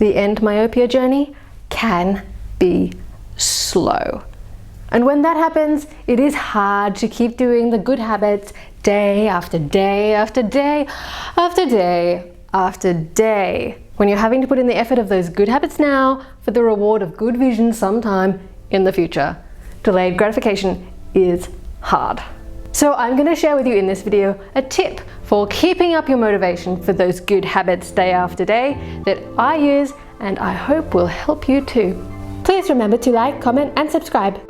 the end myopia journey can be slow. And when that happens, it is hard to keep doing the good habits day after day after day after day after day, when you're having to put in the effort of those good habits now for the reward of good vision sometime in the future. Delayed gratification is hard. So I'm going to share with you in this video a tip for keeping up your motivation for those good habits day after day that I use and I hope will help you too. Please remember to like, comment and subscribe.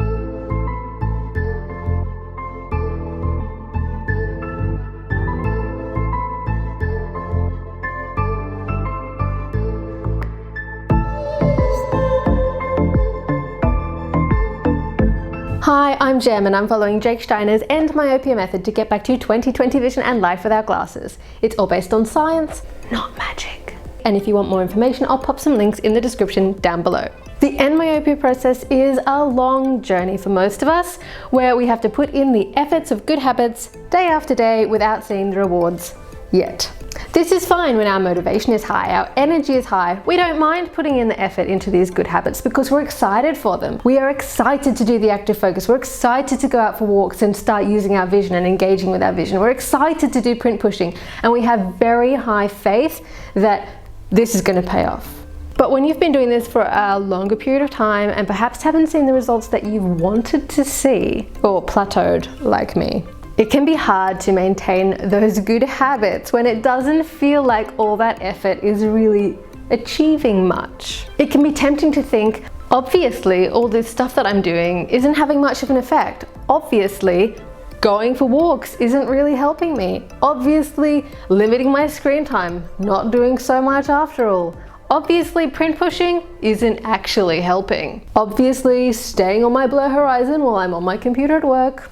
Hi, I'm Jem and I'm following Jake Steiner's EndMyopia method to get back to 20/20 vision and life without glasses. It's all based on science, not magic. And if you want more information, I'll pop some links in the description down below. The EndMyopia process is a long journey for most of us, where we have to put in the efforts of good habits day after day without seeing the rewards yet. This is fine when our motivation is high, our energy is high. We don't mind putting in the effort into these good habits because we're excited for them. We are excited to do the active focus. We're excited to go out for walks and start using our vision and engaging with our vision. We're excited to do print pushing, and we have very high faith that this is going to pay off. But when you've been doing this for a longer period of time and perhaps haven't seen the results that you wanted to see, or plateaued like me, it can be hard to maintain those good habits when it doesn't feel like all that effort is really achieving much. It can be tempting to think, obviously, all this stuff that I'm doing isn't having much of an effect. Obviously, going for walks isn't really helping me. Obviously, limiting my screen time, not doing so much after all. Obviously, print pushing isn't actually helping. Obviously, staying on my blur horizon while I'm on my computer at work,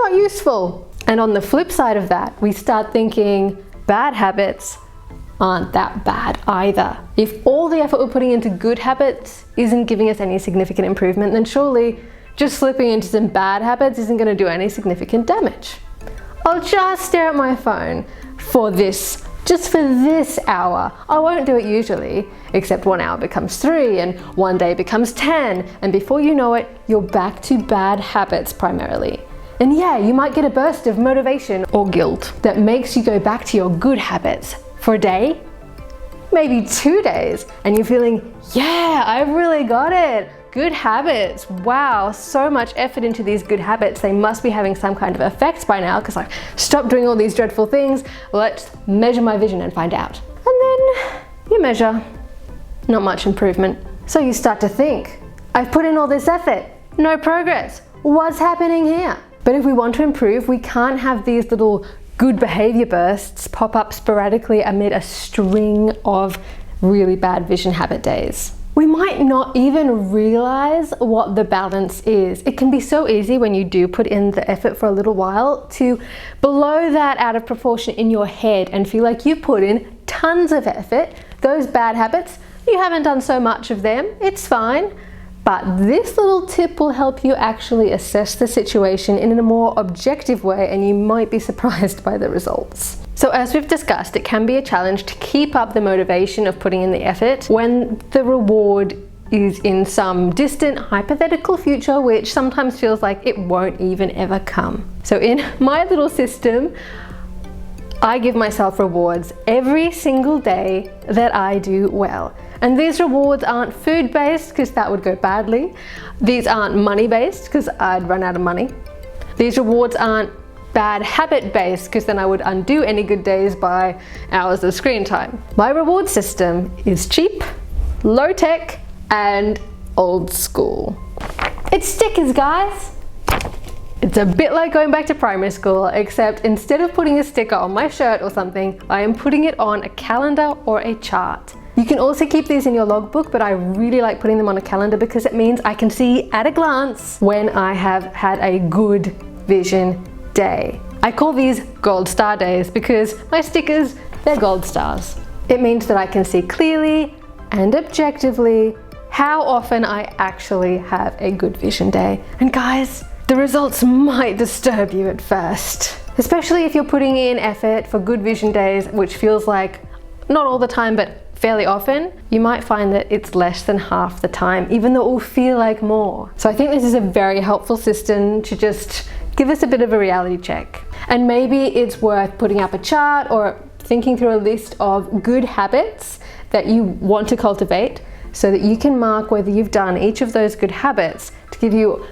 not useful. And on the flip side of that, we start thinking bad habits aren't that bad either. If all the effort we're putting into good habits isn't giving us any significant improvement, then surely just slipping into some bad habits isn't going to do any significant damage. I'll just stare at my phone just for this hour. I won't do it usually, except 1 hour becomes 3 and one day becomes 10, and before you know it, you're back to bad habits primarily. And yeah, you might get a burst of motivation or guilt that makes you go back to your good habits for a day, maybe 2 days, and you're feeling, yeah, I've really got it. Good habits. Wow, so much effort into these good habits. They must be having some kind of effect by now because I've stopped doing all these dreadful things. Let's measure my vision and find out. And then you measure, not much improvement. So you start to think, I've put in all this effort, no progress. What's happening here? But if we want to improve, we can't have these little good behavior bursts pop up sporadically amid a string of really bad vision habit days. We might not even realize what the balance is. It can be so easy when you do put in the effort for a little while to blow that out of proportion in your head and feel like you put in tons of effort. Those bad habits, you haven't done so much of them, it's fine. But this little tip will help you actually assess the situation in a more objective way, and you might be surprised by the results. So as we've discussed, it can be a challenge to keep up the motivation of putting in the effort when the reward is in some distant hypothetical future, which sometimes feels like it won't even ever come. So in my little system, I give myself rewards every single day that I do well. And these rewards aren't food-based because that would go badly. These aren't money-based because I'd run out of money. These rewards aren't bad habit-based because then I would undo any good days by hours of screen time. My reward system is cheap, low-tech, and old school. It's stickers, guys. It's a bit like going back to primary school, except instead of putting a sticker on my shirt or something, I am putting it on a calendar or a chart. You can also keep these in your logbook, but I really like putting them on a calendar because it means I can see at a glance when I have had a good vision day. I call these gold star days because my stickers, they're gold stars. It means that I can see clearly and objectively how often I actually have a good vision day. And guys, the results might disturb you at first, especially if you're putting in effort for good vision days, which feels like, not all the time, but fairly often, you might find that it's less than half the time, even though it will feel like more. So I think this is a very helpful system to just give us a bit of a reality check. And maybe it's worth putting up a chart or thinking through a list of good habits that you want to cultivate so that you can mark whether you've done each of those good habits to give you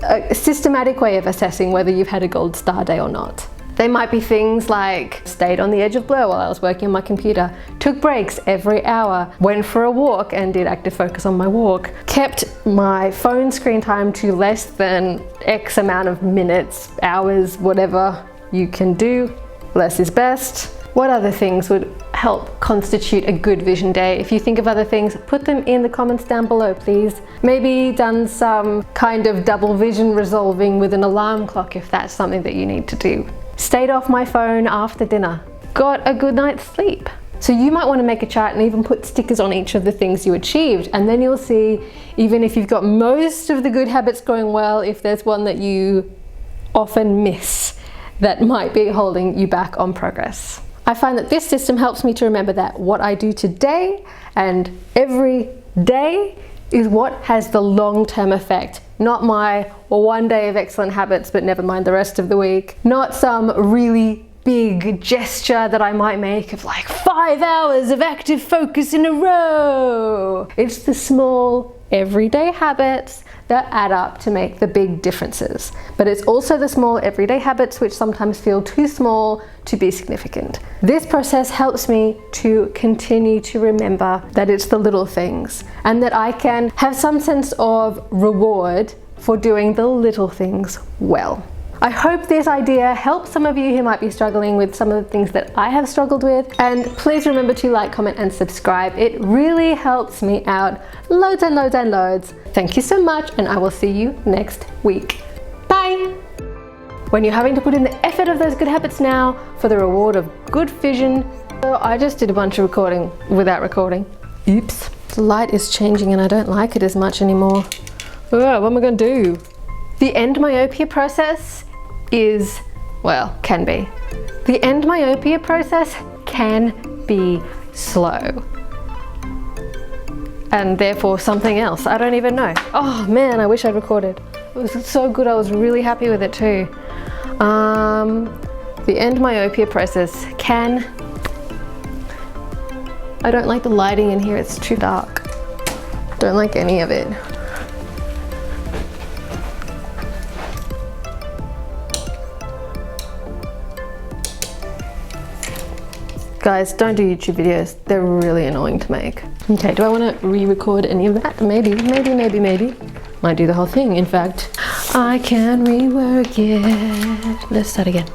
a systematic way of assessing whether you've had a gold star day or not. They might be things like stayed on the edge of blur while I was working on my computer, took breaks every hour, went for a walk and did active focus on my walk, kept my phone screen time to less than X amount of minutes, hours, whatever you can do. Less is best. What other things would help constitute a good vision day? If you think of other things, put them in the comments down below, please. Maybe done some kind of double vision resolving with an alarm clock if that's something that you need to do. Stayed off my phone after dinner. Got a good night's sleep. So you might want to make a chart and even put stickers on each of the things you achieved, and then you'll see, even if you've got most of the good habits going well, if there's one that you often miss that might be holding you back on progress. I find that this system helps me to remember that what I do today and every day is what has the long-term effect, not my one day of excellent habits but never mind the rest of the week, not some really big gesture that I might make of like 5 hours of active focus in a row. It's the small everyday habits that add up to make the big differences. But it's also the small everyday habits which sometimes feel too small to be significant. This process helps me to continue to remember that it's the little things and that I can have some sense of reward for doing the little things well. I hope this idea helps some of you who might be struggling with some of the things that I have struggled with, and please remember to like, comment and subscribe. It really helps me out loads and loads and loads. Thank you so much, and I will see you next week. Bye! When you're having to put in the effort of those good habits now for the reward of good vision. So I just did a bunch of recording without recording. Oops. The light is changing and I don't like it as much anymore. Oh, what am I going to do? The EndMyopia process is, well, can be. The EndMyopia process can be slow. And therefore something else. I don't even know. Oh man, I wish I'd recorded. It was so good, I was really happy with it too. The EndMyopia process can... I don't like the lighting in here, it's too dark. Don't like any of it. Guys, don't do YouTube videos. They're really annoying to make. Okay, do I want to re-record any of that? Maybe. Might do the whole thing, in fact. I can rework it. Let's start again.